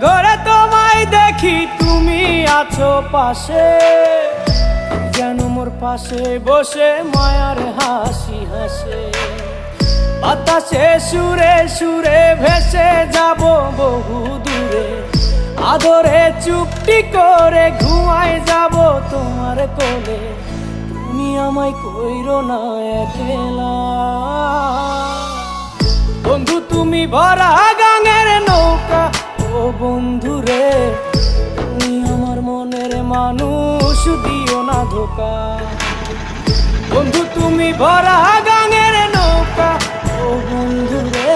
ঘরে তোমায় দেখি তুমি আছো পাশে, যেন মোর পাশে বসে মায়ার হাসি হাসে। বাতাসে সুরে সুরে ভেসে যাব বহু দূরে, আদরে চুপটি করে ঘুমায় যাব তোমার কোলে। তুমি আমায় কইরো না একলা বন্ধু, তুমি ভরা গাঙের নৌকা। ও বন্ধু রে, তুমি আমার মনের মানুষ, দিও না ধোকা। বন্ধু তুমি ভরা গাঙের নৌকা। ও বন্ধু রে।